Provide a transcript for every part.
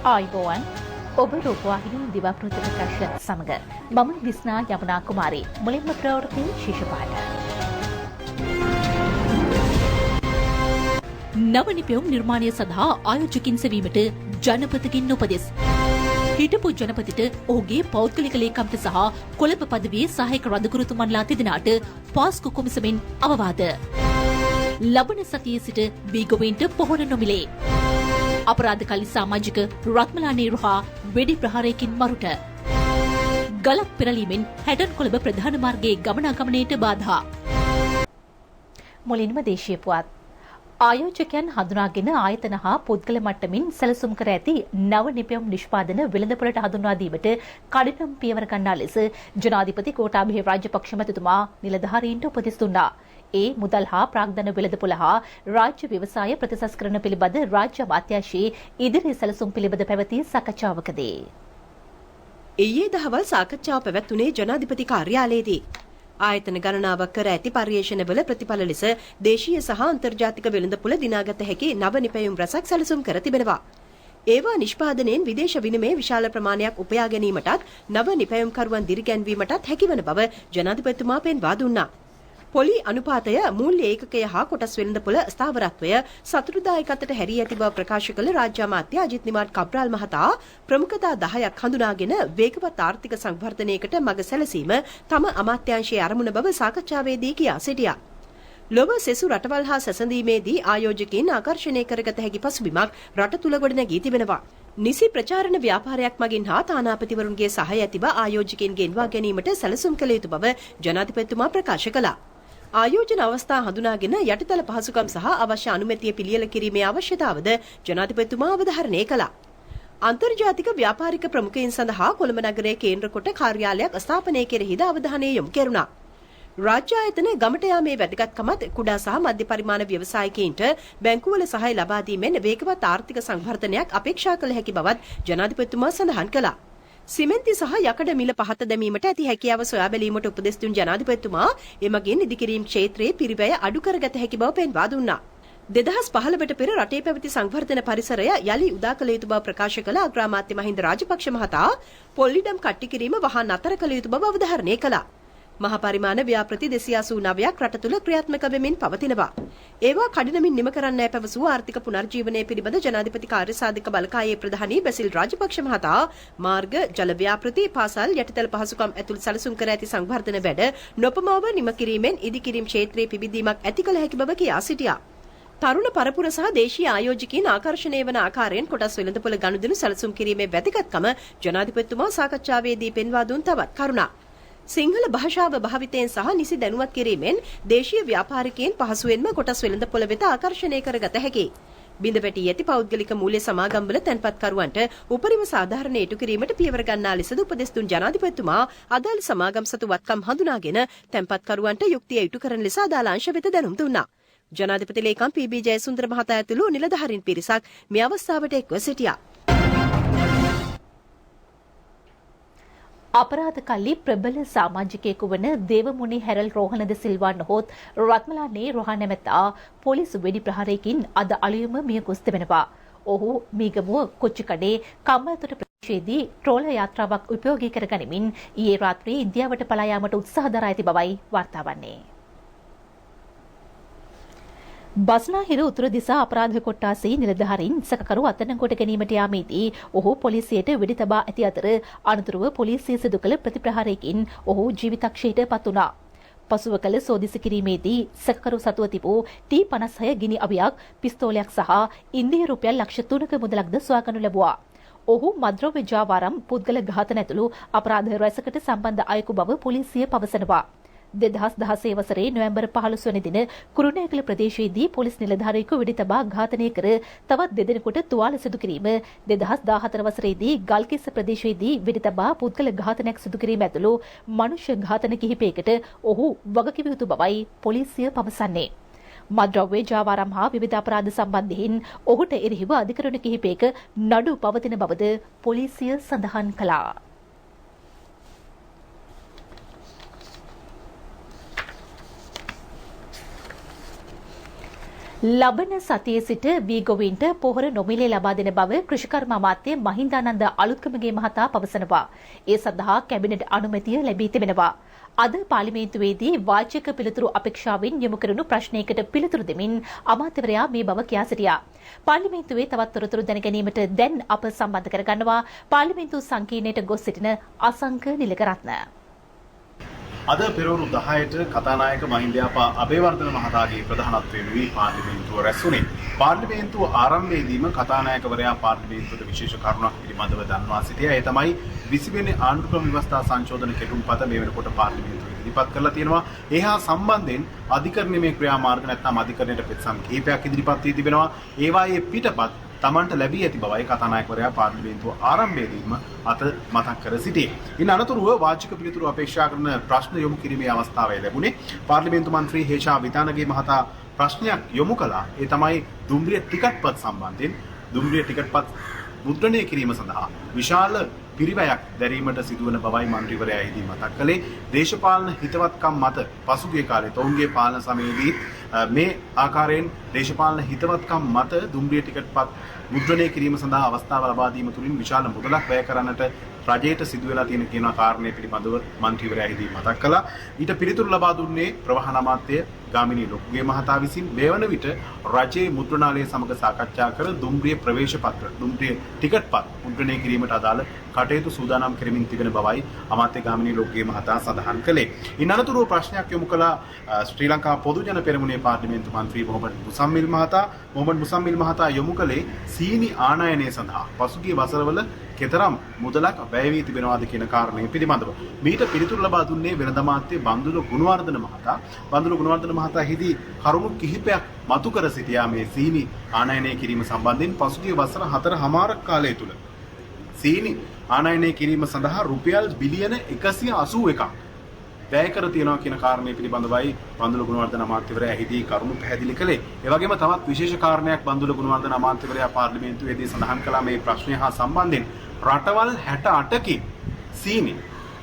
ආයුබෝවන් ඔබ රූපවාහිනී දිවාපෘත ප්‍රකාශ සමග මම දිස්නා යමුනා කුමාරී මුලින්ම ප්‍රවෘත්ති ශීර්ෂපාඨ. නව නිපැයුම් නිර්මාණය සඳහා ආයෝජකින් සෙවීමට ජනපතිකින් උපදෙස්. හිටපු ජනපතිට ඔහුගේ පෞද්ගලික ලේකම්ට සහ කොළඹ පදවියේ සහායක රදගුරුතුමන්ලා තිදෙනාට පාස්කු කොමිසමෙන් අවවාද. ලබන සතියේ සිට බීගොවයින්ට පොහොර නොමිලේ. අපරාධකාරී සමාජික රත්මලා නේරුහා වෙඩි ප්‍රහාරයකින් මරුට. ගලක් පෙරලීමෙන් හැඩන් කොළඹ ප්‍රධාන මාර්ගයේ ගමනාගමනයට බාධා. මුලින්ම දේශීය පුවත්. ආයෝජකයන් හඳුනාගෙන ආයතන හා පුද්ගල මට්ටමින් සැලසුම් කර ඇති නව නිපැයුම් නිෂ්පාදන වෙළඳපොළට හඳුන්වා දීමට කඩිනම් පියවර ගන්නා ලෙස ජනාධිපති ගෝඨාභය රාජපක්ෂ මැතිතුමා නිලධාරීන්ට උපදෙස් දුන්නා. ඒ මුදල් හා ප්‍රාග්ධන වෙළඳපොළ හා රාජ්‍ය ව්‍යවසාය ප්‍රතිසංස්කරණ පිළිබඳ රාජ්‍ය අමාත්‍යාංශයේ ඉදිරි සැලසුම් පිළිබඳ පැවති සාකච්ඡාවකදී ඊයේ දහවල් සාකච්ඡාව පැවැත්වුණේ ජනාධිපති කාර්යාලයේදී. ආයතන ගණනාවක් කර ඇති පර්යේෂණවල ප්‍රතිඵල ලෙස දේශීය සහ අන්තර්ජාතික වෙළඳපොළ දිනාගත හැකි නව නිපැයුම් රැසක් සැලසුම් කර තිබෙනවා. ඒවා නිෂ්පාදනයෙන් විදේශ විනිමය විශාල ප්‍රමාණයක් උපයා ගැනීමටත් නව නිපැයුම්කරුවන් දිරිගැන්වීමටත් හැකිවන බව ජනාධිපතිතුමා පෙන්වා දුන්නා. පොලි අනුපාතය මූල්‍ය ඒකකය හා කොටස් වෙළඳපොළ ස්ථාවරත්වය සතුටුදායක අතට හැරී ඇති බව ප්‍රකාශ කළ රාජ්‍ය අමාත්‍ය අජිත් නිමාඩ් කබ්‍රාල් මහතා ප්‍රමුඛතා 10ක් හඳුනාගෙන වේගවත් ආර්ථික සංවර්ධනයකට මඟ සැලසීම තම අමාත්‍යාංශයේ අරමුණ බව සාකච්ඡාවේදී කියා සිටියා. ලොව සෙසු රටවල් හා සැසඳීමේදී ආයෝජකයින් ආකර්ෂණය කරගත හැකි පසුබිමක් රට තුල ගොඩනැගී තිබෙනවා. නිසි ප්‍රචාරණ ව්‍යාපාරයක් මගින් හා තානාපතිවරුන්ගේ සහාය ඇතිව ආයෝජකයින් ගෙන්වා ගැනීමට සැලසුම් කළ යුතු බව ජනාධිපතිතුමා ප්‍රකාශ කළා. ආයෝජන අවස්ථා හඳුනාගෙන යටිතල පහසුකම් සහ අවශ්‍ය අනුමැතිය පිළියෙල කිරීමේ අවශ්‍යතාවද ජනාධිපතිතුමා අවධාරණය කළා. අන්තර්ජාතික ව්‍යාපාරික ප්‍රමුඛයින් සඳහා කොළඹ නගරයේ කේන්ද්‍ර කොට කාර්යාලයක් ස්ථාපනය කෙරෙහිද අවධානය යොමු කෙරුණා. රාජ්‍ය ආයතන ගමට යාමේ වැදගත්කමත් කුඩා සහ මධ්‍ය පරිමාණ ව්‍යවසායකයින්ට බැංකුවල සහාය ලබා දීමෙන් වේගවත් ආර්ථික සංවර්ධනයක් අපේක්ෂා කළ හැකි බවත් ජනාධිපතිතුමා සඳහන් කළා. සිමෙන්ති සහ යකඩ මිල පහත දැමීමට ඇති හැකියාව සොයා බැලීමට උපදෙස් දුන් ජනාධිපතිතුමා එමගින් ඉදිකිරීම් ක්ෂේත්‍රයේ පිරිවැය අඩු කරගත හැකි බව පෙන්වා දුන්නා. 2015ට පෙර රටේ පැවති සංවර්ධන පරිසරය යලි උදා කළ යුතු බව ප්‍රකාශ කළ අග්‍රාමාත්‍ය මහින්ද රාජපක්ෂ මහතා පොල්ලිඩම් කට්ටි කිරීම වහා නතර කළ යුතු බව අවධාරණය කළා. මහා පරිමාණ ව්‍යාපෘති 289ක් රට තුළ ක්‍රියාත්මක වෙමින් පවතිනවා. ඒවා කඩිනමින් නිම කරන්නයි පැවසූ ආර්ථික පුනර්ජීවනය පිළිබඳ ජනාධිපති කාර්යසාධක බලකායේ ප්‍රධානී බැසිල් රාජපක්ෂ මහතා මාර්ග ජල ව්‍යාපෘති පාසල් යටිතල පහසුකම් ඇතුළු සැලසුම් කර ඇති සංවර්ධන වැඩ නොපමාව නිම කිරීමෙන් ඉදිකිරීම් ක්ෂේත්‍රයේ පිබිදීමක් ඇති කළ හැකි බව කියා සිටියා. තරුණ පරපුර සහ දේශීය ආයෝජකයින් ආකර්ෂණය වන ආකාරයෙන් කොටස් වෙළඳපොළ ගනුදෙනු සැලසුම් කිරීමේ වැදගත්කම ජනාධිපතිතුමා සාකච්ඡාවේදී පෙන්වා දුන් තවත් කරුණක්. සිංහල භාෂාව භාවිතයෙන් සහ නිසි දැනුවත් කිරීමෙන් දේශීය ව්‍යාපාරිකයන් පහසුවෙන්ම කොටස් වෙළඳපොළ වෙත ආකර්ෂණය කරගත හැකියි. බිඳවැටි ඇති පෞද්ගලික මූල්‍ය සමාගම්වල තැන්පත්කරුවන්ට උපරිම සාධාරණ ඉටු කිරීමට පියවර ගන්නා ලෙසද උපදෙස් දුන් ජනාධිපතිතුමා අදාළ සමාගම් සතු වත්කම් හඳුනාගෙන තැන්පත්කරුවන්ට යුක්තිය ඉටු කරන ලෙස අදාළ අංශ වෙත දැනුම් දුන්නා. ජනාධිපති ලේකම් පී.බී. ජයසුන්දර මහතා ඇතුළු නිලධාරීන් පිරිසක් මේ අවස්ථාවට එක්ව සිටියා. අපරාධ කල්ලි ප්‍රබල සමාජිකයෙකු වන දේවමුණි හැරල් රෝහණ ද සිල්වා නොහොත් රත්මලා නේරුහා නැමැත්තා පොලිස් වෙඩි ප්‍රහාරයකින් අද අලුයම මිය ගොස් තිබෙනවා. ඔහු මීගමුව කොච්චිකඩේ කම්මලතොට ප්‍රදේශයේදී ට්‍රෝල යාත්‍රාවක් උපයෝගී කර ගනිමින් ඊයේ රාත්‍රියේ ඉන්දියාවට පලා යාමට උත්සාහ දරා ඇති බවයි වාර්තා වන්නේ. බස්නාහිර උතුර දිසා අපරාධ කොට්ටාසේ නිලධාරීන් සැකකරු අත්අඩංගුවට ගැනීමට යාමේදී ඔහු පොලිසියට වෙඩි තබා ඇති අතර අනතුරුව පොලිසිය සිදු කළ ප්‍රතිප්‍රහාරයකින් ඔහු ජීවිතක්ෂයට පත් වුණා. පසුව කළ සෝදිසි කිරීමේදී සැකකරු සතුව තිබූ T56 ගිනි අවියක්, පිස්තෝලයක් සහ ඉන්දිය රුපියල් ලක්ෂ 3ක මුදලක්ද සොයාගනු ලැබුවා. ඔහු මද්‍රව්‍ය ජාවාරම් පුද්ගල ඝාතන ඇතුළු අපරාධ රැසකට සම්බන්ධ අයෙකු බව පොලිසිය පවසනවා. 2016 වසරේ නොවැම්බර් 15 වන දින කුරුණෑගල ප්‍රදේශයේදී පොලිස් නිලධාරියෙකු වෙඩි තබා ඝාතනය කර තවත් දෙදෙනෙකුට තුවාල සිදු කිරීම 2014 වසරේදී ගල්කිස්ස ප්‍රදේශයේදී වෙඩි තබා පුද්ගල ඝාතනයක් සිදු කිරීම ඇතුළු මනුෂ්‍ය ඝාතන කිහිපයකට ඔහු වගකිව යුතු බවයි පොලිසිය පවසන්නේ. මද්‍රව්‍ය ජාවාරම් හා විවිධ අපරාධ සම්බන්ධයෙන් ඔහුට එරෙහිව අධිකරණ කිහිපයක නඩු පවතින බවද පොලිසිය සඳහන් කළා. ලබන සතියේ සිට වීගොවීන්ට පොහොර නොමිලේ ලබා දෙන බව කෘෂිකර්ම අමාත්‍ය මහින්දානන්ද අලුත්ගමගේ මහතා පවසනවා. ඒ සඳහා කැබිනට් අනුමැතිය ලැබී තිබෙනවා. අද පාර්ලිමේන්තුවේදී වාචික පිළිතුරු අපේක්ෂාවෙන් යොමු කරනු ප්‍රශ්නයකට පිළිතුරු දෙමින් අමාත්‍යවරයා මේ බව කියා සිටියා. පාර්ලිමේන්තුවේ තවත් තොරතුරු දැන ගැනීමට දැන් අප සම්බන්ධ කරගන්නවා පාර්ලිමේන්තු සංකීර්ණයට ගොස් සිටින අසංක නිලකරත්න. අද පෙරවරු 10ට කතානායක මහින්දයාපා අබේවර්ධන මහතාගේ ප්‍රධානත්වයෙන් වී පාර්ලිමේන්තුව රැස්ුණේ. පාර්ලිමේන්තුව ආරම්භයේදීම කතානායකවරයා පාර්ලිමේන්තුවට විශේෂ කරුණක් පිළිබඳව දන්වා සිටියා. ඒ තමයි 20 වෙනි ආණ්ඩුක්‍රම ව්‍යවස්ථා සංශෝධන කෙටුම්පත මේ වෙනකොට පාර්ලිමේන්තුවේ ඉදිරිපත් කරලා තියෙනවා. ඒ හා සම්බන්ධයෙන් අධිකරණයේ ක්‍රියාමාර්ග නැත්නම් අධිකරණයට ප්‍රතිසම් කිහිපයක් ඉදිරිපත් වී තිබෙනවා. ඒවායේ පිටපත් තමන්ට ලැබී ඇති බවයි කතානායකවරයා පාර්ලිමේන්තුව ආරම්භයේදීම අත මතක් කර සිටියේ. ඉන් අනතුරුව වාචික පිළිතුරු අපේක්ෂා කරන ප්‍රශ්න යොමු කිරීමේ අවස්ථාව ලැබුණේ. පාර්ලිමේන්තු මන්ත්‍රී හේෂා විතානගේ මහතා ප්‍රශ්නයක් යොමු කළා. ඒ තමයි දුම්රිය ටිකට්පත් සම්බන්ධයෙන් දුම්රිය ටිකට්පත් මුද්‍රණය කිරීම සඳහා විශාල පිරිවැයක් දැරීමට සිදුවන බවයි මන්ත්‍රීවරයා එහිදී මතක් කළේ. දේශපාලන හිතවත්කම් මත පසුගිය කාලේ ඔවුන්ගේ පාලන සමයේදී මේ ආකාරයෙන් දේශපාලන හිතවත්කම් මත දුම්රිය ටිකට්පත් මුද්‍රණය කිරීම සඳහා අවස්ථාව ලබා දීම තුලින් විශාල මුදලක් වැය කරන්නට රජයට සිදු වෙලා තියෙන කියන කාරණේ පිළිබඳව මන්ත්‍රීවරයා එහිදී මතක් කළා. ඊට පිළිතුරු ලබා දුන්නේ ප්‍රවාහන අමාත්‍ය ගාමිණී ලොකුගේ මහතා විසින් මේ වන විට රජයේ මුද්‍රණාලය සමග සාකච්ඡා කර දුම්රිය ප්‍රවේශ පත්‍ර දුම්රිය ටිකට්පත් මුද්‍රණය කිරීමට අදාළ කටයුතු සූදානම් කරමින් තිබෙන බවයි අමාත්‍ය ගාමිණී ලොකුගේ මහතා සඳහන් කළේ. ඉන් අනතුරුව ප්‍රශ්නයක් යොමු කළ ශ්‍රී ලංකා පොදු ජන පෙරමුණේ පාර්ලිමේන්තු මන්ත්‍රී මොහොමඩ් මුසම්මිල් මහතා යොමු කළේ සීනි ආනයනය සඳහා පසුගිය වසරවල කෙතරම් මුදලක් වැය වී තිබෙනවාද කියන කාරණය පිළිබඳව. මීට පිළිතුරු ලබා දුන්නේ වෙළඳ අමාත්‍ය බන්දුල ගුණවර්ධන මහතා. බන්දුල ගුණවර්ධන මහතා හිදී කරුණු කිහිපයක් මතු කර සිටියා මේ සීනි ආනයනය කිරීම සම්බන්ධයෙන් පසුගිය වසර 4.5 කාලය තුල සීනි ආනයනය කිරීම සඳහා රුපියල් බිලියන 181ක් වැය කර තියනවා කියන කාරණේ පිළිබඳවයි බන්දුල ගුණවර්ධන අමාත්‍යවරයා එහිදී කරුණු පැහැදිලි කළේ. ඒ වගේම තවත් විශේෂ කාරණයක් බන්දුල ගුණවර්ධන අමාත්‍යවරයා පාර්ලිමේන්තුවේදී සඳහන් කළා මේ ප්‍රශ්නය හා සම්බන්ධයෙන් රටවල් 68කින් සීනි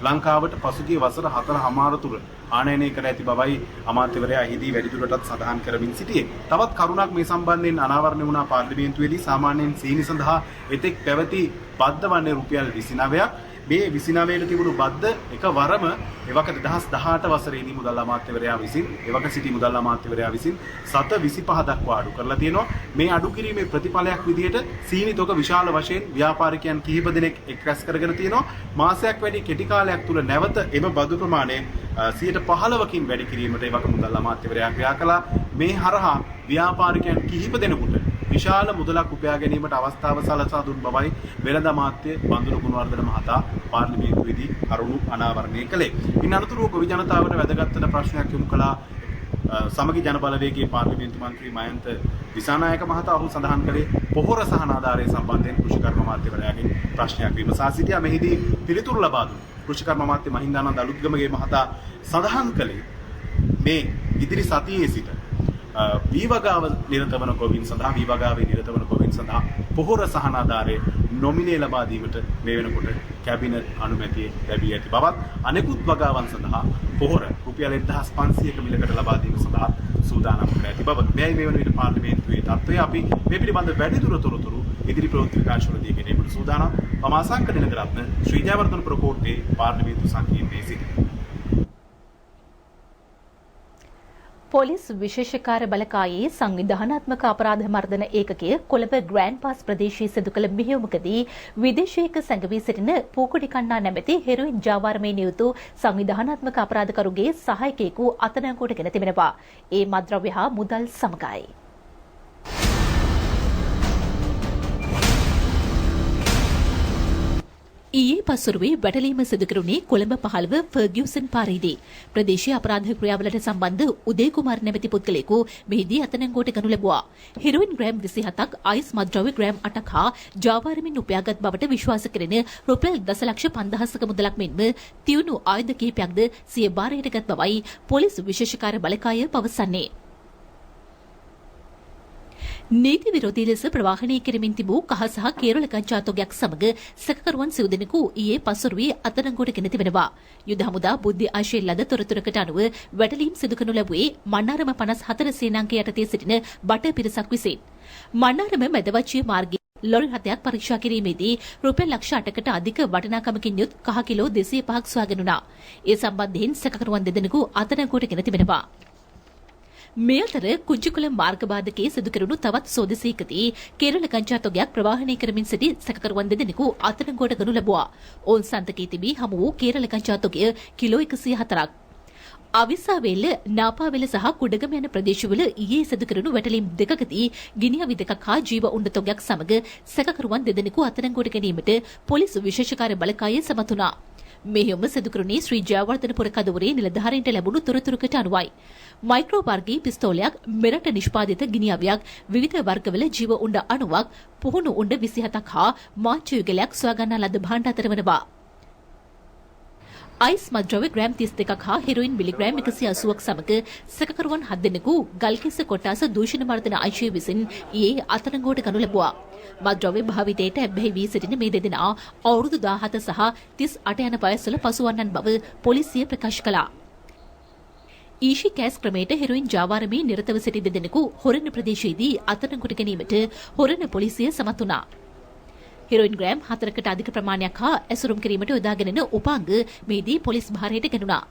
ලංකාවට පසුගිය වසර 4.5 තුර ආනයනය කර ඇති බවයි අමාත්‍යවරයා එහිදී වැඩිදුරටත් සඳහන් කරමින් සිටියේ. තවත් කරුණක් මේ සම්බන්ධයෙන් අනාවරණය වුණා පාර්ලිමේන්තුවේදී. සාමාන්‍යයෙන් සීනි සඳහා එතෙක් පැවති බද්ද වන්නේ රුපියල් 29ක්. මේ 29ට තිබුණු බද්ද එකවරම එවක 2018 වසරේදී මුදල් අමාත්‍යවරයා විසින් එවක සිටි මුදල් අමාත්‍යවරයා විසින් 7.25 දක්වා අඩු කරලා තියෙනවා. මේ අඩු කිරීමේ ප්‍රතිඵලයක් විදිහට සීනි තොග විශාල වශයෙන් ව්‍යාපාරිකයන් කිහිප දෙනෙක් එක්රැස් කරගෙන තියෙනවා. මාසයක් වැඩි කෙටි කාලයක් තුල නැවත එම බදු ප්‍රමාණය 15%කින් වැඩි කිරීමට එවක මුදල් අමාත්‍යවරයා ක්‍රියා කළා. මේ හරහා ව්‍යාපාරිකයන් කිහිප දෙනෙකුට විශාල මුදලක් උපයා ගැනීමට අවස්ථාව සලසා දුන් බවයි වෙළඳ අමාත්‍ය බන්දුල ගුණවර්ධන මහතා පාර්ලිමේන්තුවේදී කරුණු අනාවරණය කළේ. ඉන් අනතුරුව ගොවි ජනතාවට වැදගත් වෙන ප්‍රශ්නයක් යොමු කළා සමගි ජන බලවේගයේ පාර්ලිමේන්තු මන්ත්‍රී මයන්ත දිසානායක මහතා. ඔහු සඳහන් කළේ පොහොර සහන ආධාරය සම්බන්ධයෙන් කෘෂිකර්ම අමාත්‍යවරයාගෙන් ප්‍රශ්නයක් විමසා සිටියා. මෙහිදී පිළිතුරු ලබා දුන් කෘෂිකර්ම අමාත්‍ය මහින්දානන්ද අලුත්ගමගේ මහතා සඳහන් කළේ මේ ඉදිරි සතියේ සිට වීවගාව නිරත වන ගොවීන් සඳහා වීවගාවේ නිරත වන ගොවීන් සඳහා පොහොර සහන ආධාරයේ නොමිලේ ලබා දීමට මේ වෙනකොට කැබිනට් අනුමැතිය ලැබී ඇති බවත් අනෙකුත් වගාවන් සඳහා පොහොර රුපියල් 1500ක මිලකට ලබා දීම සඳහා සූදානම් කර ඇති බව. මෙයි මේ වන විට පාර්ලිමේන්තුවේ තත්ත්වය අපි මේ පිළිබඳ වැඩිදුර තොරතුරු ඉදිරි ප්‍රවෘත්ති විකාශවලදී ගෙනීමට සූදානම්. පමාසංක දිනකරත්න ශ්‍රී ජයවර්ධන ප්‍රකෝට්ටේ පාර්ලිමේන්තු සංකීර්ණයේ සිට පොලිස් විශේෂකාර බලකායේ සංවිධානාත්මක අපරාධ මර්දන ඒකකය කොළඹ ග්‍රෑන්ඩ් පාස් ප්‍රදේශයේ සිදු කළ මෙහෙයුමකදී විදේශයක සැඟවී සිටින පූකුඩි කන්නා නැමැති හෙරොයින් ජාවාරමේ නියුතු සංවිධානාත්මක අපරාධකරුගේ සහායකයෙකු අත්අඩංගුවට ගෙන තිබෙනවා. ඒ මද්‍රව්‍ය හා මුදල් සමගයි. ඊයේ පසුරුවේ වැටලීම සිදු කෙරුණේ කොළඹ 15 ෆර්ගියුසන් පාරේදී. ප්‍රදේශීය අපරාධ ක්‍රියාවලට සම්බන්ධ උදේ කුමාර නැමැති පුද්ගලයෙකු මෙහිදී අත්අඩංගුවට ගනු ලැබුවා. හෙරොයින් ග්‍රෑම් 27ක්, අයිස් මත්ද්‍රව්‍ය ග්‍රෑම් 8ක් හා ජාවාරමින් උපයාගත් බවට විශ්වාස කෙරෙන රුපියල් 10,50,000ක මුදලක් මෙන්ම තියුණු ආයුධ කිහිපයක්ද සිය භාරයට ගත් බවයි පොලිස් විශේෂකාර බලකාය පවසන්නේ. නීති විරෝධී ලෙස ප්‍රවාහනය කෙරමින් තිබූ කහ සහ කේරළ ගංජා තොගයක් සමග සැකකරුවන් සිව් දෙනෙකු ඊයේ පසුරුවේ අත්අඩංගුවට ගෙන තිබෙනවා. යුද හමුදා බුද්ධි ආශයෙන් ලද තොරතුරකට අනුව වැටලීම් සිදු කරනු ලැබුවේ මන්නාරම 54 සේනාංක යටතේ සිටින බට පිරිසක් විසින්. මන්නාරම මැදවච්චිය මාර්ගයේ ලොරි රථයක් පරීක්ෂා කිරීමේදී රුපියල් ලක්ෂ 8කට අධික වටිනාකමකින් යුත් කහ කිලෝ 205ක් සොයාගෙනුණා. ඒ සම්බන්ධයෙන් සැකකරුවන් දෙදෙනෙකු අත්අඩංගුවට ගෙන තිබෙනවා. මේ අතර කුජිකුලම් මාර්ගබාධකයේ සිදු කෙරුණු තවත් සෝදිසියකදී කේරළ ගංජා තොගයක් ප්‍රවාහනය කරමින් සිටි සැකකරුවන් දෙදෙනෙකු අත්අඩංගුවට ගනු ලැබුවා. ඔවුන් සන්තකයේ තිබී හමු වූ කේරළ ගංජා තොගය කිලෝ 104ක්. අවිස්සාවේල්ල, නාපාවෙල සහ කුඩගම යන ප්‍රදේශවල ඊයේ සිදු කෙරුණු වැටලීම් දෙකකදී ගිනි අවි දෙකක් හා ජීව උණ්ඩ තොගයක් සමග සැකකරුවන් දෙදෙනෙකු අත්අඩංගුවට ගැනීමට පොලිස් විශේෂකාර්ය බලකාය සමත් වුණා. මෙහෙයුම සිදු කෙරුණේ ශ්‍රී ජයවර්ධනපුර කදවරේ නිලධාරීන්ට ලැබුණු තොරතුරකට අනුවයි. මයික්‍රෝ වර්ගයේ පිස්තෝලයක්, මෙරට නිෂ්පාදිත ගිනි අවියක්, විවිධ වර්ගවල ජීව උණ්ඩ අණුවක්, පුහුණු උණ්ඩ 27ක් හා මාච්චු යුගලයක් සොයාගන්නා ලද භාණ්ඩ අතර වනවා. අයිස් මද්ද්‍රව්‍ය ග්‍රෑම් 32ක් හා හෙරොයින් මිලිග්‍රෑම් 180ක් සමග සැකකරුවන් 7 දෙනෙකු ගල්කිස්ස කොට්ටාස දූෂණ මර්දන අංශය විසින් ඊයේ අත්අඩංගුවට ගනු ලැබුවා. මද්ද්‍රව්‍ය භාවිතයට ඇබ්බැහි වී සිටින මේ දෙදෙනා අවුරුදු 17 සහ 38 යන වයස්වල පසුවන්නන් බව පොලිසිය ප්‍රකාශ කළා. ඊෂි කෑස් ක්‍රමයට හෙරොයින් ජාවාරමේ නිරතව සිටි දෙදෙනෙකු හොරණ ප්‍රදේශයේදී අත්අඩංගුවට ගැනීමට හොරණ පොලිසිය සමත් වුණා. හෙරොයින් ග්‍රෑම් 4කට අධික ප්‍රමාණයක් හා ඇසුරුම් කිරීමට යොදාගෙන යන උපාංග මේදී පොලිස් භාරයට ගෙනුණා.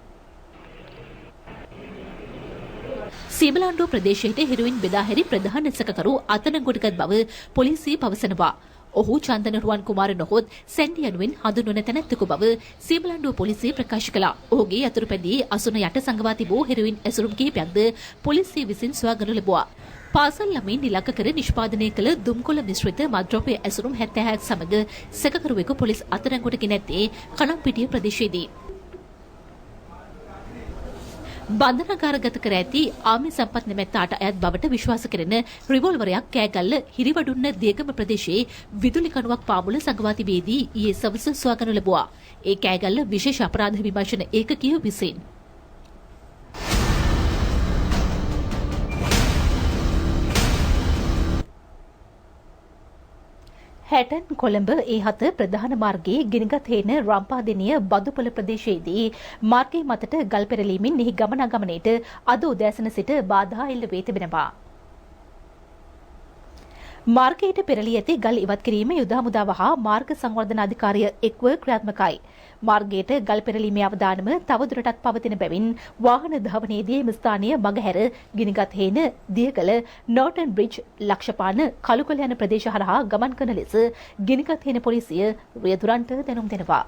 සීමලාන්ඩුව ප්‍රදේශයට හෙරොයින් බෙදා හැරි ප්‍රධාන සැකකරු අත්අඩංගුවටගත් බව පොලිසිය පවසනවා. ඔහු චන්දන රුවන් කුමාර නොහොත් සැන්ඩි යනුවෙන් හඳුන්වන තැනැත්තෙකු බව සීමලාන්ඩුව පොලිසිය ප්‍රකාශ කළා. ඔහුගේ අතුරුපැදියේ අසුන යට සංගවා තිබූ හෙරොයින් ඇසුරුම් කිහිපයක්ද පොලිසිය විසින් සොයාගනු ලැබුවා. පාසල් ළමයින් ඉලක්ක කර නිෂ්පාදනය කළ දුම්කොළ මිශ්‍රිත මද්ද්‍රව්‍ය ඇසුරුම් 76ක් සමග සැකකරුවෙකු පොලිස් අත්අඩංගුවට ගෙන ඇත්තේ කලම්පිටිය ප්‍රදේශයේදී. බන්ධනාගාරගත කර ඇති ආමි සම්පත් නැමැත්තාට අයත් බවට විශ්වාස කරන රිවෝල්වරයක් කෑගල්ල හිරිවඩුන්න දියගම ප්‍රදේශයේ විදුලි කණුවක් පාමුල සංගවා තිබේදී ඊයේ සවස සොයාගනු ලැබුවා. ඒ කෑගල්ල විශේෂ අපරාධ විමර්ශන ඒකකය විසින්. හැටන් කොළඹ ඒ7 ප්‍රධාන මාර්ගයේ ගිනිගත් හේන රම්පාදෙනිය බදුපොළ ප්‍රදේශයේදී මාර්ගයේ මතට ගල් පෙරලීමෙන් එහි ගමනාගමනයට අද උදෑසන සිට බාධා එල්ල වී තිබෙනවා. මාර්ගයට පෙරළී ඇති ගල් ඉවත් කිරීම යුද හමුදාව හා මාර්ග සංවර්ධන අධිකාරිය එක්ව ක්‍රියාත්මකයි. මාර්ගයට ගල් පෙරලීමේ අවදානම තවදුරටත් පවතින බැවින් වාහන ධාවනයේදී එම ස්ථානීය මගහැර ගිනිගත් හේන, දියකල, නෝටන් බ්‍රිජ්, ලක්ෂපාන, කළුකොළ යන ප්‍රදේශ හරහා ගමන් කරන ලෙස ගිනිගත් හේන පොලිසිය රියදුරන්ට දැනුම් දෙනවා.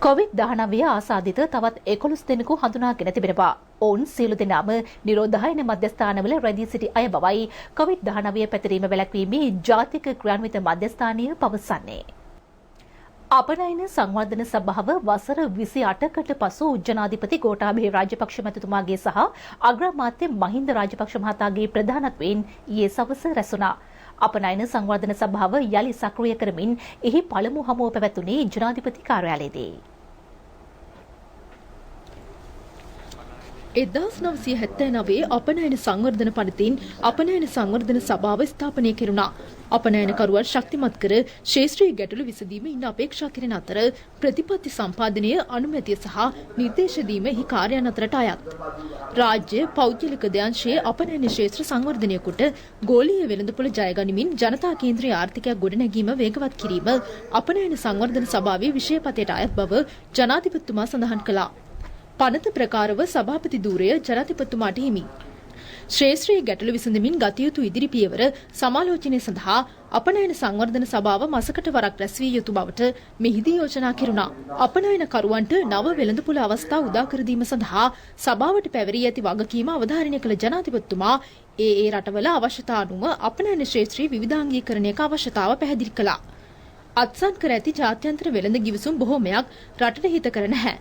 COVID-19 ආසාදිත තවත් 11 දෙනෙකු හඳුනාගෙන තිබෙනවා. ඔවුන් සියලු දෙනාම නිරෝධායන මධ්‍යස්ථානවල රැඳී සිටි අය බවයි COVID-19 පැතිරීම වැළැක්වීමේ ජාතික ක්‍රියාන්විත මධ්‍යස්ථානය පවසන්නේ. අපනයන සංවර්ධන සභාව වසර 28කට පසු ජනාධිපති ගෝඨාභය රාජපක්ෂ මැතිතුමාගේ සහ අග්‍රාමාත්‍ය මහින්ද රාජපක්ෂ මහතාගේ ප්‍රධානත්වයෙන් ඊයේ සවස රැස්ුණා. අපනයන සංවර්ධන සභාව යලි සක්‍රිය කරමින් එහි පළමු හමුව පැවැතුනේ ජනාධිපති කාර්යාලයේදී. 1979 අපනයන සංවර්ධන පනතින් අපනයන සංවර්ධන සභාව ස්ථාපනය කෙරුණා. අපනයනකරුවන් ශක්තිමත් කර ශේෂ්ත්‍රීය ගැටලු විසඳීම ඉන්න අපේක්ෂා කෙරෙන අතර ප්‍රතිපත්ති සම්පාදනය, අනුමැතිය සහ නිර්දේශ දීම එහි කාර්යයන් අතරට අයත්. රාජ්‍ය පෞද්ගලික දයංශයේ අපනයන ශේෂ්ත්‍ර සංවර්ධනය කොට ගෝලීය වෙළඳපොළ ජයගනිමින් ජනතා කේන්ද්‍රීය ආර්ථිකයක් ගොඩනැගීම වේගවත් කිරීම අපනයන සංවර්ධන සභාවේ විෂයපතයට අයත් බව ජනාධිපතිතුමා සඳහන් කළා. පනත ප්‍රකාරව සභාපති ධූරය ජනාධිපතිතුමාට හිමි. ශ්‍රේෂ්ත්‍රීය ගැටලු විසඳමින් ගත යුතු ඉදිරි පියවර සමාලෝචනය සඳහා අපනයන සංවර්ධන සභාව මාසකට වරක් රැස්විය යුතු බවට මෙහිදී යෝජනා කෙරුණා. අපනයනකරුවන්ට නව වෙළඳපොළ අවස්ථා උදා කර දීම සඳහා සභාවට පැවරී ඇති වගකීම අවධාරණය කළ ජනාධිපතිතුමා ඒ රටවල අවශ්‍යතා අනුව අපනයන ශ්‍රේෂ්ත්‍රී විවිධාංගීකරණයක අවශ්‍යතාව පැහැදිලි කළා. අත්සන් කර ඇති ජාත්‍යන්තර වෙළඳ ගිවිසුම් බොහෝමයක් රටට හිත කර නැහැ.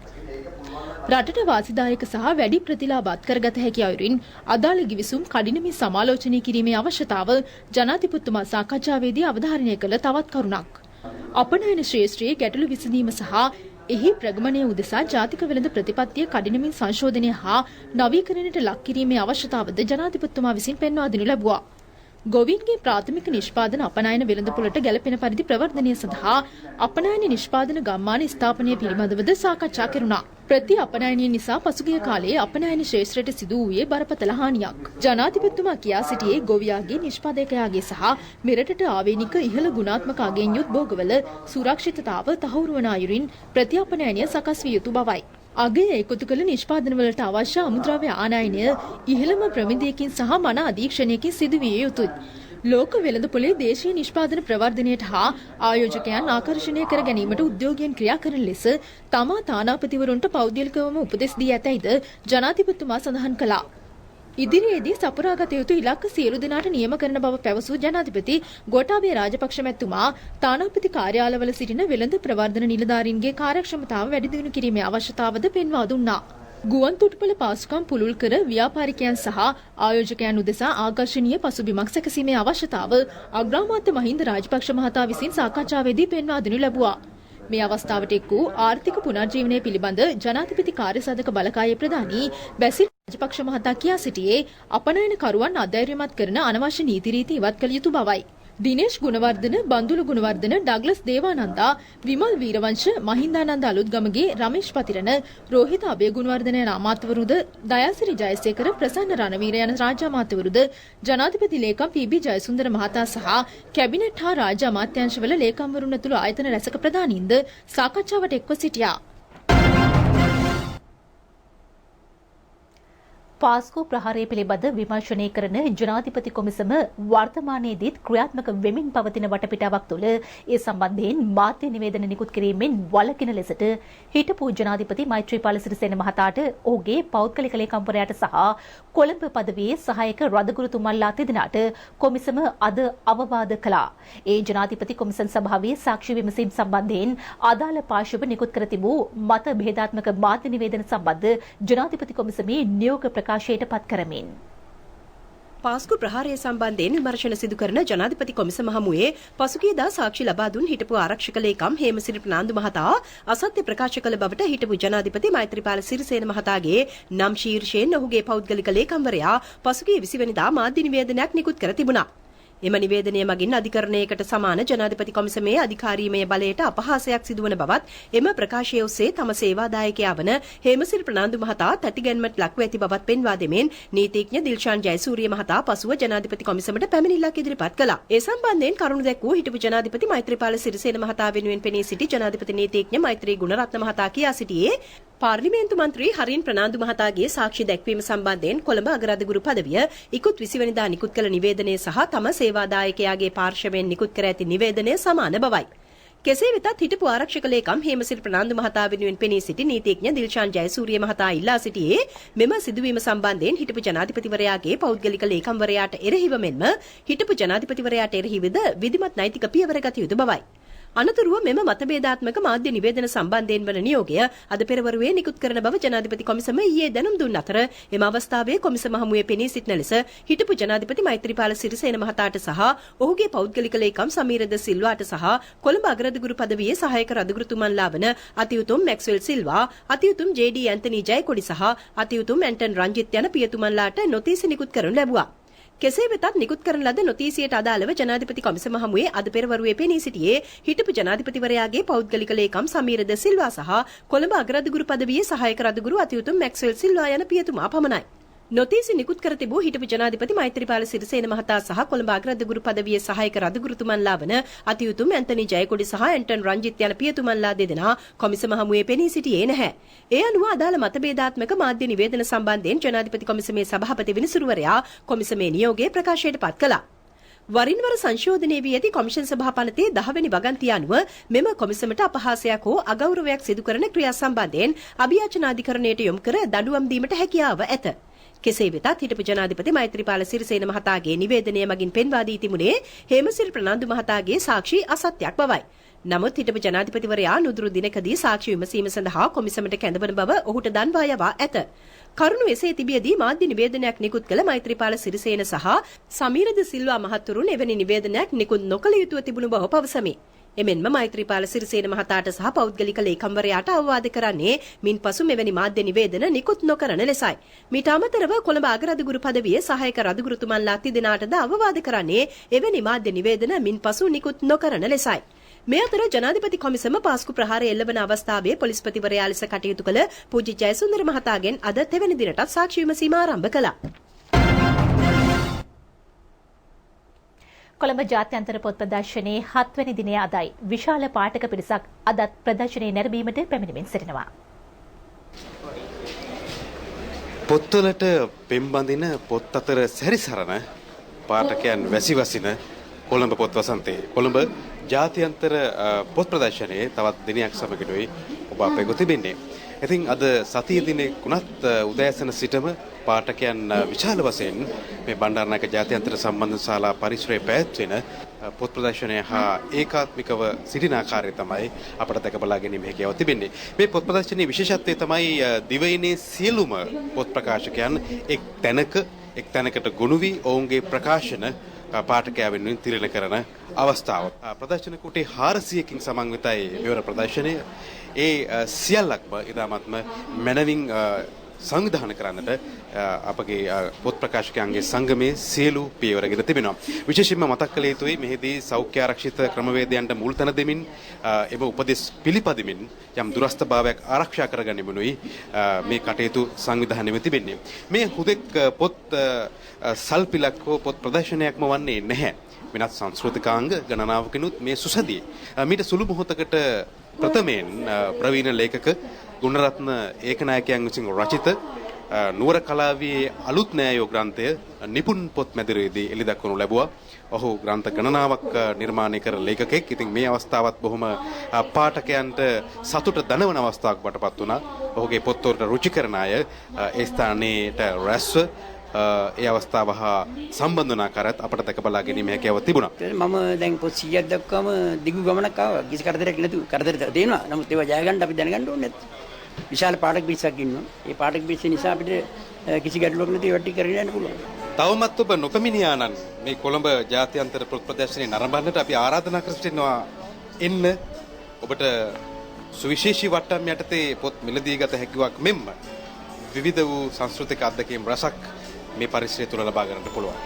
රටට වාසිදායක සහ වැඩි ප්‍රතිලාභත් කරගත හැකි අයුරින් අදාළ ගිවිසුම් කඩිනමින් සමාලෝචනය කිරීමේ අවශ්‍යතාව ජනාධිපතිතුමා සාකච්ඡාවේදී අවධාරණය කළ තවත් කරුණක්. අපනයන ශ්‍රේෂ්ත්‍රයේ ගැටලු විසඳීම සහ එහි ප්‍රගමනය උදෙසා ජාතික වෙළඳ ප්‍රතිපත්තිය කඩිනමින් සංශෝධනය හා නවීකරණයට ලක් කිරීමේ අවශ්‍යතාවද ජනාධිපතිතුමා විසින් පෙන්වා දෙනු ලැබුවා. ගොවීන්ගේ ප්‍රාථමික නිෂ්පාදන අපනයන වෙළඳපොළට ගැළපෙන පරිදි ප්‍රවර්ධනය සඳහා අපනයන නිෂ්පාදන ගම්මාන ස්ථාපනය පිළිබඳවද සාකච්ඡා කෙරුණා. ප්‍රති අපනයනය නිසා පසුගිය කාලයේ අපනයන ශේෂ්ත්‍රයට සිදු වූයේ බරපතල හානියක්. ජනාධිපතිතුමා කියා සිටියේ ගොවියාගේ නිෂ්පාදකයාගේ සහ මෙරටට ආවේනික ඉහළ ගුණාත්මක අගයෙන් යුත් භෝගවල සුරක්ෂිතතාව තහවුරු වන අයුරින් ප්‍රති අපනයනය සකස් විය යුතු බවයි. අගය එකතු කළ නිෂ්පාදනවලට අවශ්‍ය අමුද්‍රව්‍ය ආනයනය ඉහළම ප්‍රමිතියකින් සහ මන අධීක්ෂණයකින් සිදුවිය යුතුයි. ලෝක වෙළඳපොලේ දේශීය නිෂ්පාදන ප්‍රවර්ධනයට හා ආයෝජකයන් ආකර්ෂණය කර ගැනීමට උද්‍යෝගයන් ක්‍රියා කරන ලෙස තමා තානාපතිවරුන්ට පෞද්ගලිකවම උපදෙස් දී ඇතැයිද ජනාධිපතිතුමා සඳහන් කළා. ඉදිරියේදී සපුරාගත යුතු ඉලක්ක සියලු දෙනාට නියම කරන බව පැවසූ ජනාධිපති ගෝඨාභය රාජපක්ෂ මැතිතුමා තානාපති කාර්යාලවල සිටින වෙළඳ ප්‍රවර්ධන නිලධාරීන්ගේ කාර්යක්ෂමතාව වැඩි දියුණු කිරීමේ අවශ්‍යතාවද පෙන්වා දුන්නා. ගුවන් තොටුපළ පාසුකම් පුළුල් කර ව්‍යාපාරිකයන් සහ ආයෝජකයන් උදෙසා ආකර්ශනීය පසුබිමක් සැකසීමේ අවශ්‍යතාව අග්‍රාමාත්‍ය මහින්ද රාජපක්ෂ මහතා විසින් සාකච්ඡාවේදී පෙන්වා දෙනු ලැබුවා. මේ අවස්ථාවට එක් වූ ආර්ථික පුනර්ජීවනය පිළිබඳ ජනාධිපති කාර්යසාධක බලකායේ ප්‍රධානී බැසිල් රාජපක්ෂ මහතා කියා සිටියේ අපනයනකරුවන් අධෛර්යමත් කරන අනවශ්‍ය නීති රීති ඉවත් කළ යුතු බවයි. දිනේෂ් ගුණවර්ධන, බන්දුලු ගුණවර්ධන, ඩග්ලස් දේවානන්දා, විමල් වීරවංශ, මහින්දානන්ද අලුත්ගමගේ රමේෂ් පතිරණ, රෝහිත අබේගුණවර්ධන යන අමාත්‍යවරුද, දයාසිරි ජයසේකර, ප්‍රසන්න රණවීර යන රාජ්‍ය අමාත්‍යවරුද, ජනාධිපති ලේකම් පී.බී. ජයසුන්දර මහතා සහ කැබිනට් හා රාජ්‍ය අමාත්‍යාංශවල ලේකම්වරුන් ඇතුළු ආයතන රැසක ප්‍රධානීන්ද සාකච්ඡාවට එක්ව සිටියා. පාස්කු ප්‍රහාරය පිළිබඳ විමර්ශනය කරන ජනාධිපති කොමිසම වර්තමානයේදීත් ක්‍රියාත්මක වෙමින් පවතින වටපිටාවක් තුළ ඒ සම්බන්ධයෙන් මාධ්‍ය නිවේදන නිකුත් කිරීමෙන් වළකින ලෙසට හිටපු ජනාධිපති මෛත්‍රීපාල සිරිසේන මහතාට ඔහුගේ පෞද්ගලික ලේකම්වරයාට සහ කොළඹ පදවියේ සහායක රදගුරුතුමන්ලා තිදෙනාට කොමිසම අද අවවාද කළා. ඒ ජනාධිපති කොමිසම් සභාවේ සාක්ෂි විමසීම් සම්බන්ධයෙන් අදාළ පාර්ශ්ව නිකුත් කර තිබූ මත බෙදාත්මක මාධ්‍ය නිවේදන සම්බන්ධ ජනාධිපති කොමිසමේ නියෝග ප්‍රකාශයට පත් කරමින් පාස්කු ප්‍රහාරය සම්බන්ධයෙන් විමර්ශන සිදු කරන ජනාධිපති කොමිසම හමුවේ පසුගියදා සාක්ෂි ලබා දුන් හිටපු ආරක්ෂක ලේකම් හේමසිරි ප්‍රනාන්දු මහතා අසත්‍ය ප්‍රකාශ කළ බවට හිටපු ජනාධිපති මෛත්‍රීපාල සිරිසේන මහතාගේ නම් ශීර්ෂයෙන් ඔහුගේ පෞද්ගලික ලේකම්වරයා පසුගිය 20 වෙනිදා මාධ්‍ය නිවේදනයක් නිකුත් කර තිබුණා. එම නිවේදනය මගින් අධිකරණයකට සමාන ජනාධිපති කොමිසමේ අධිකාරීමය බලයට අපහාසයක් සිදුවන බවත් එම ප්‍රකාශය ඔස්සේ තම සේවාදායකයා වන හේමසිරි ප්‍රනාන්දු මහතා තැතිගැන්මට ලක්ව ඇති බවත් පෙන්වා දෙමින් නීතිඥ දිල්ෂාන් ජයසූරිය මහතා පසුව ජනාධිපති කොමිසමට පැමිණිල්ලක් ඉදිරිපත් කළා. ඒ සම්බන්ධයෙන් කරුණු දැක්වූ හිටපු ජනාධිපති මෛත්‍රීපාල සිරිසේන මහතා වෙනුවෙන් පෙනී සිටි ජනාධිපති නීතිඥ මෛත්‍රී ගුණරත්න මහතා කියා සිටියේ පාර්ලිමේන්තු මන්ත්‍රී හරින් ප්‍රනාන්දු මහතාගේ සාක්ෂි දැක්වීම සම්බන්ධයෙන් කොළඹ අගරාධිගුරු පදවිය ඉකුත් 20 වෙනිදා නිකුත් කළ නිවේදනය සහ තම සේවාදායකයාගේ පාර්ශවයෙන් නිකුත් කර ඇති නිවේදනය සමාන බවයි. කෙසේ වෙතත් හිටපු ආරක්ෂක ලේකම් හේමසිරි ප්‍රනාන්දු මහතා වෙනුවෙන් පෙනී සිටි නීතිඥ දිල්ෂාන් ජයසූරිය මහතා ඉල්ලා සිටියේ මෙම සිදුවීම සම්බන්ධයෙන් හිටපු ජනාධිපතිවරයාගේ පෞද්ගලික ලේකම්වරයාට එරෙහිව මෙන්ම හිටපු ජනාධිපතිවරයාට එරෙහිවද විධිමත් නෛතික පියවර ගත යුතු බවයි. අනතුරුව මෙම මතභේදාත්මක මාධ්‍ය නිවේදන සම්බන්ධයෙන් වන නියෝගය අද පෙරවරුවේ නිකුත් කරන බව ජනාධිපති කොමිසම ඊයේ දැනුම් දුන් අතර එම අවස්ථාවේ කොමිසම හමුවේ පෙනී සිටින ලෙස හිටපු ජනාධිපති මෛත්‍රීපාල සිරිසේන මහතාට සහ ඔහුගේ පෞද්ගලික ලේකම් සමීර ද සිල්වාට සහ කොළඹ අගරාධිගුරු පදවියේ සහායක රදගුරුතුමන්ලා වන අතිඋතුම් මැක්ස්වෙල් සිල්වා, අතිඋතුම් ජේ.ඩී. ඇන්තනි ජයකොඩි සහ අතිඋතුම් ඇන්ටන් රංජිත් යන පියතුමන්ලාට නොතීසි නිකුත් කරනු ලැබුවා. කෙසේ වෙතත් නිකුත් කරන ලද නොතීසියට අදාළව ජනාධිපති කොමිසම හමුවේ අද පෙරවරුවේ පෙනී සිටියේ හිටපු ජනාධිපතිවරයාගේ පෞද්ගලික ලේකම් සමීර ද සිල්වා සහ කොළඹ අගරාධිගුරු පදවියේ සහායක රදගුරු අතිඋතුම් මැක්ස්වෙල් සිල්වා යන පියතුමා පමණයි. නොතීසි නිකුත් කර තිබූ හිටපු ජනාධිපති මෛත්‍රීපාල සිරිසේන මහතා සහ කොළඹ අගරාධිගුරු පදවියේ සහායක රදගුරුතුමන්ලා වන අතිඋතුම් ඇන්තනි ජයකොඩි සහ ඇන්ටන් රංජිත් යන පියතුමන්ලා දෙදෙනා කොමිසම හමුවේ පෙනී සිටියේ නැහැ. ඒ අනුව අදාළ මතභේදාත්මක මාධ්‍ය නිවේදන සම්බන්ධයෙන් ජනාධිපති කොමිසමේ සභාපති විනිසුරුවරයා කොමිසමේ නියෝගයේ ප්‍රකාශයට පත් කළා. වරින් වර සංශෝධනය වී ඇති කොමිෂන් සභාපනතේ 10 වෙනි වගන්තිය අනුව මෙම කොමිසමට අපහාසයක් හෝ අගෞරවයක් සිදු කරන ක්‍රියා සම්බන්ධයෙන් අභියාචනාධිකරණයට යොමු කර දඬුවම් දීමට හැකියාව ඇත. කෙසේ වෙතත් හිටපු ජනාධිපති මෛත්‍රීපාල සිරිසේන මහතාගේ නිවේදනය මගින් පෙන්වා දී තිබුණේ හේමසිරි ප්‍රනාන්දු මහතාගේ සාක්ෂි අසත්‍යක් බවයි. නමුත් හිටපු ජනාධිපතිවරයා නුදුරු දිනකදී සාක්ෂි විමසීම සඳහා කොමිසමට කැඳවන බව ඔහුට දන්වා යවා ඇත. කරුණු එසේ තිබියදී මාධ්‍ය නිවේදනයක් නිකුත් කළ මෛත්‍රීපාල සිරිසේන සහ සමීර ද සිල්වා මහතුරුන් එවැනි නිවේදනයක් නිකුත් නොකළ යුතුව තිබුණු බව පවසමි. එමෙන්ම මෛත්‍රීපාල සිරිසේන මහතාට සහ පෞද්ගලික ලේකම්වරයාට අවවාද කරන්නේ මින්පසු මෙවැනි මාධ්‍ය නිවේදන නිකුත් නොකරන ලෙසයි. මීට අමතරව කොළඹ අගරදුගුරු පදවියේ සහායක රදුගුරුතුමන්ලා තිදෙනාටද අවවාද කරන්නේ එවැනි මාධ්‍ය නිවේදන මින්පසු නිකුත් නොකරන ලෙසයි. මේ අතර ජනාධිපති කොමිසම පාස්කු ප්‍රහාරය එල්ලවන අවස්ථාවේ පොලිස්පතිවරයා ලෙස කටයුතු කළ පූජ්‍ය ජයසුන්දර මහතාගෙන් අද තෙවැනි දිනටත් සාක්ෂි විමසීම ආරම්භ කළා. කොළඹ ජාත්‍යන්තර පොත් ප්‍රදර්ශනයේ 7 වෙනි දිනය අදයි. විශාල පාඨක පිරිසක් අදත් ප්‍රදර්ශනයේ නැරඹීමට පැමිණෙමින් සිටිනවා. පොත්වලට පෙම්බඳින පොත් අතර සැරිසරන පාඨකයන් වැසිවසින කොළඹ පොත් වසන්තේ කොළඹ ජාත්‍යන්තර පොත් ප්‍රදර්ශනයේ තවත් දිනයක් සමගිනුයි ඔබ අපේ ගොතිබෙන්නේ. ඉතින් අද සතිය දිනේ කුණත් උදෑසන සිටම පාඨකයන් විශාල වශයෙන් මේ බණ්ඩාරනායක ජාත්‍යන්තර සම්බන්ධ ශාලා පරිසරයේ පැවැත්වෙන පොත් ප්‍රදර්ශනය හා ඒකාත්මිකව සිටින ආකාරය තමයි අපට දැක බලා ගැනීම හැකියාව තිබෙන්නේ. මේ පොත් ප්‍රදර්ශනයේ විශේෂත්වය තමයි දිවයිනේ සියලුම පොත් ප්‍රකාශකයන් එක් තැනකට ගොනු වී ඔවුන්ගේ ප්‍රකාශන පාඨකයා වෙනුවෙන් තිරණ කරන අවස්ථාව. ප්‍රදර්ශන කුටි 400කින් සමන්විතයි මෙවර ප්‍රදර්ශනය. ඒ සියල්ලක්ම ඉතාමත්ම මනවින් සංවිධානය කරන්නට අපගේ පොත් ප්‍රකාශකයන්ගේ සංගමයේ සියලු පියවරගෙන තිබෙනවා. විශේෂයෙන්ම මතක් කළ යුතුයි මෙහිදී සෞඛ්‍ය ආරක්ෂිත ක්‍රමවේදයන්ට මුල් තැන දෙමින් එම උපදෙස් පිළිපදිමින් යම් දුරස්ථභාවයක් ආරක්ෂා කරගැනීමනුයි මේ කටයුතු සංවිධානය තිබෙන්නේ. මේ හුදෙක් පොත් සල්පිලක් හෝ පොත් ප්‍රදර්ශනයක්ම වන්නේ නැහැ. වෙනත් සංස්කෘතිකාංග ගණනාවකිනුත් මේ සුසදී මීට සුළු මොහොතකට ප්‍රථමයෙන් ප්‍රවීණ ලේඛක ගුණරත්න ඒකනායකයන් විසින් රචිත නුවර කලාවේ අලුත් නෑයෝ ග්‍රන්ථය නිපුන් පොත් මැදිරියේදී එළි දක්වනු ලැබුවා. ඔහු ග්‍රන්ථ ගණනාවක් නිර්මාණය කර ලේඛකෙක්. ඉතින් මේ අවස්ථාවත් බොහොම පාඨකයන්ට සතුට දනවන අවස්ථාවක් වටපත් වුණා. ඔහුගේ පොත්වලට රුචි කරන අය ඒ ස්ථානයේට රැස්ව ඒ අවස්ථාව හා සම්බන්ධ වන ආකාරයත් අපට දැක බලා ගැනීම හැකියාව තිබුණා. මම දැන් පොත් 100ක් දක්වාම දිගු ගමනක් ආවා. කිසි කරදරයක් නැතුව කරදර දෙනවා. නමුත් ඒවා ජය ගන්න අපි දැනගන්න ඕනේ නැත්. විශාල පාඨක පිරිසක් ඉන්නවා. ඒ පාඨක පිරිස නිසා අපිට කිසි ගැටලුවක් නැතුව ඒවා ටික කරගෙන යන්න පුළුවන්. තවමත් ඔබ නොපමිණියා නම් මේ කොළඹ ජාත්‍යන්තර පොත් ප්‍රදර්ශනයේ නරඹන්නට අපි ආරාධනා කර සිටිනවා. එන්න ඔබට සුවිශේෂී වට්ටම් යටතේ පොත් මිලදී ගත හැකියාවක් මෙන්ම විවිධ වූ සංස්කෘතික අත්දැකීම් රසක් මේ පරිසරය තුළ ලබා ගන්නට පුළුවන්.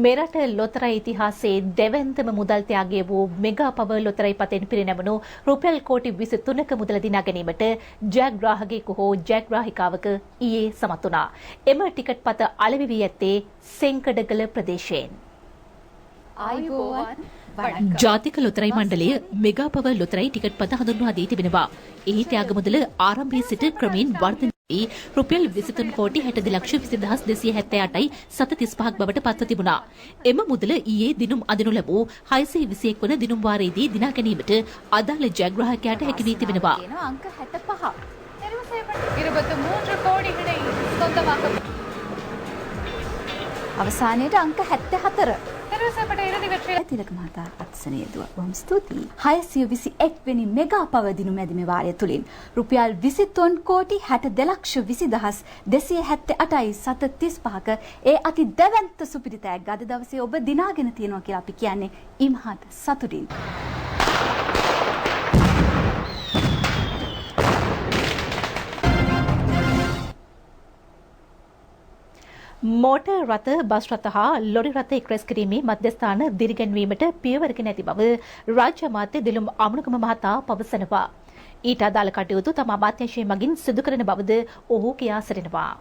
මෙරට ලොතරැයි ඉතිහාසයේ දෙවැන්තම මුදල් ත්‍යාගය වූ මෙගා පවර් ලොතරැයි පතෙන් පිරිනැමුණු රුපියල් කෝටි 23ක මුදල දිනා ගැනීමට ජයග්‍රාහකයෙකු හෝ ජයග්‍රාහිකාවක ඊයේ සමත් වුණා. එම ටිකට් පත අලෙවි වී ඇත්තේ සෙන්කඩගල ප්‍රදේශයෙන්. ජාතික ලොතරැයි මණ්ඩලය මෙගා පවර් ලොතරැයි ටිකට් පත හඳුන්වා දී තිබෙනවා. එහි ත්‍යාග මුදල ආරම්භයේ සිට ක්‍රමයෙන් වර්ධනය වී රුපියල් 23 කෝටි 62,20,278යි 735ක් බවට පත්ව තිබුණා. එම මුදල ඊයේ දිනුම් අදිනු ලැබූ 621 වන දිනුම් වාරයේදී දිනා ගැනීමට අදාළ ජයග්‍රාහකයාට හැකි වී තිබෙනවා. අංක 65 23 கோடிகளை சொந்தமாக்க අවසානයේට අංක 74 පෙරසපට ඉරදි වෙච්ච තිලක මහතා අත්සනේදුව බොහොම ස්තුතියි 621 වෙනි මෙගා පවර් දිනුම් මැදිමේ වාරය තුලින් රුපියල් 23 කෝටි 62,20,278යි 735ක ඒ අති දැවැන්ත සුපිරිතයක් අද දවසේ ඔබ දිනාගෙන තියෙනවා කියලා අපි කියන්නේ ඉමහත් සතුටින්. මෝටර් රථ, බස් රථ හා ලොරි රථ එක්රැස් කිරීමේ මධ්‍යස්ථාන දිරිගැන්වීමට පියවරගෙන ඇති බව රාජ්‍ය අමාත්‍ය දිලුම් අමනුගම මහතා පවසනවා. ඊට අදාළ කටයුතු තම අමාත්‍යාංශය මගින් සිදු කරන බවද ඔහු කියා සිටිනවා.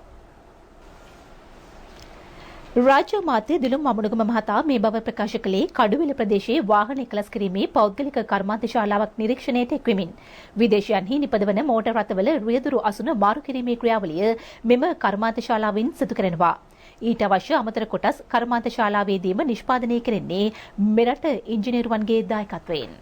රාජ්‍ය අමාත්‍ය දිලුම් අමනුගම මහතා මේ බව ප්‍රකාශ කළේ කඩුවෙල ප්‍රදේශයේ වාහන එක්ලස් කිරීමේ පෞද්ගලික කර්මාන්ත ශාලාවක් නිරීක්ෂණයට එක්වෙමින් විදේශයන්හි නිපදවන මෝටර් රථවල රියදුරු අසුන මාරු කිරීමේ ක්‍රියාවලිය මෙම කර්මාන්ත ශාලාවෙන් සිදු කරනවා. ඊට අවශ්‍ය අමතර කොටස් කර්මාන්ත ශාලාවේදීම නිෂ්පාදනය කෙරෙන්නේ මෙරට ඉංජිනේරුවන්ගේ දායකත්වයෙන්.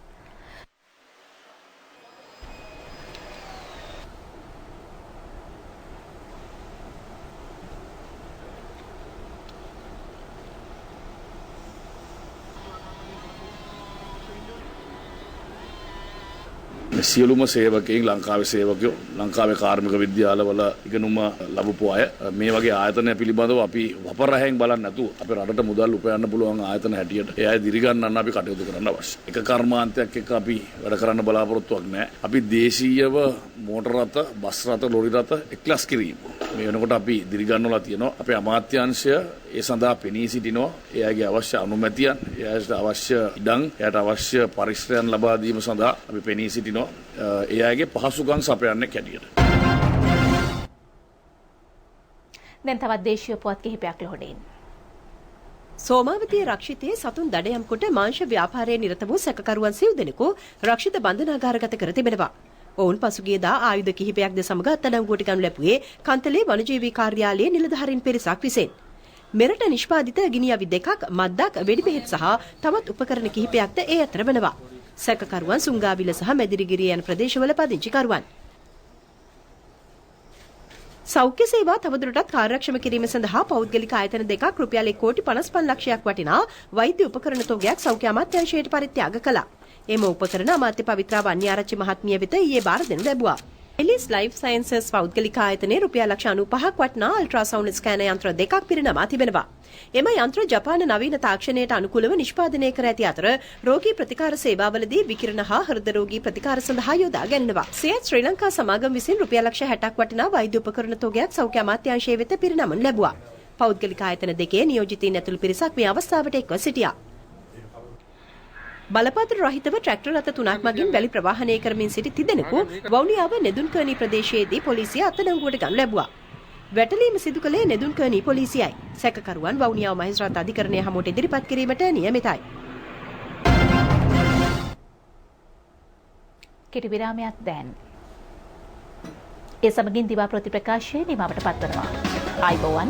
සියලුම සේවකයන් ලංකාවේ සේවකයෝ ලංකාවේ කාර්මික විද්‍යාලවල ඉගෙනුම ලැබපු අය මේ වගේ ආයතන පිළිබඳව අපි වපරැහෙන් බලන්නේ නැතුව අපේ රටට මුදල් උපයන්න පුළුවන් ආයතන හැටියට ඒ අය දිරිගන්නන්න අපි කටයුතු කරන්න අවශ්‍යයි. එක කර්මාන්තයක් එක්ක අපි වැඩ කරන්න බලාපොරොත්තුවක් නැහැ. අපි දේශීයව මෝටර රථ, බස් රථ, ලොරි රථ එක්ලස් කිරීම. මේ වෙනකොට අපි දිරිගන්නවලා තියෙනවා. අපේ අමාත්‍යාංශය ඒ සඳහා පෙනී සිටිනවා. ඒ අයගේ අවශ්‍ය අනුමැතියන්, ඒ අයට අවශ්‍ය ඉඩම්, එයට අවශ්‍ය පරිශ්‍රයන් ලබා දීම සඳහා අපි පෙනී සිටිනවා. ඒ අයගේ පහසුකම් සපයන්නේ කැටියට. දැන් තවත් දේශීය පුවත් කිහිපයක් ලොහොඩින්. සෝමාවතී රක්ෂිතයේ සතුන් දඩයම් කොට මාංශ ව්‍යාපාරයේ නිරත වූ සැකකරුවන් සිව් දෙනෙකු රක්ෂිත බන්ධනාගාරගත කර තිබෙනවා. ඔවුන් පසුගියදා ආයුධ කිහිපයක්ද සමග අත්අඩංගුවට ගනු ලැබුවේ කන්තලේ වනජීවී කාර්යාලයේ නිලධාරීන් පිරිසක් විසින්. මෙරට නිෂ්පාදිත ගිනි අවි දෙකක්, මද්දක්, වෙඩි බෙහෙත් සහ තවත් උපකරණ කිහිපයක්ද ඒ අතර වෙනවා. සැකකරුවන් සුංගාවිල සහ මැදිරිගිරිය යන ප්‍රදේශවල පදිංචිකරුවන්. සෞඛ්‍ය සේවා තවදුරටත් කාර්යක්ෂම කිරීම සඳහා පෞද්ගලික ආයතන දෙකක් රුපියල් 1.55 ලක්ෂයක් වටිනා වෛද්‍ය උපකරණ තොගයක් සෞඛ්‍ය අමාත්‍යාංශයට පරිත්‍යාග කළා. එම උපකරණ අමාත්‍ය පවිත්‍රා වන්‍යාරච්චි මහත්මිය වෙත ඊයේ බාර දෙනු ලැබුවා. එලිස් ලයිෆ් සයන්සස් පෞද්ගලික ආයතනයේ රුපියල් 95ක් වටිනා අල්ට්‍රාසවුන්ඩ් ස්කෑනර් යන්ත්‍ර දෙකක් පිරිනමා තිබෙනවා. එම යන්ත්‍ර ජපාන නවීන තාක්ෂණයට අනුකූලව නිෂ්පාදනය කර ඇති අතර රෝගී ප්‍රතිකාර සේවාවලදී විකිරණ හා හෘද රෝගී ප්‍රතිකාර සඳහා යොදා ගැනෙනවා. සියත් ශ්‍රී ලංකා සමාගම විසින් රුපියල් 60ක් වටිනා වෛද්‍ය උපකරණ තොගයක් සෞඛ්‍ය අමාත්‍යාංශය වෙත පිරිනමනු ලැබුවා. පෞද්ගලික ආයතන දෙකේ නියෝජිතයින් ඇතුළු පිරිසක් මේ අවස්ථාවට එක්ව සිටියා. බලපත්‍ර රහිතව ට්‍රැක්ටර් රථ 3ක් මගින් වැලි ප්‍රවාහනය කරමින් සිටි තිදෙනෙකු වවුනියාව නෙදුන්කර්ණී ප්‍රදේශයේදී පොලිසිය අත්අඩංගුවට ගනු ලැබුවා. වැටලීම සිදු කළේ නෙදුන්කර්ණී පොලිසියයි. සැකකරුවන් වවුනියාව මහේස්ත්‍රාත් අධිකරණය හමුවට ඉදිරිපත් කිරීමට නියමිතයි. කෙටි විරාමයක් දැන්. ඒ සමගින් දිවා ප්‍රතිප්‍රකාශය නිමවට පත්වනවා. ආයිබෝවන්.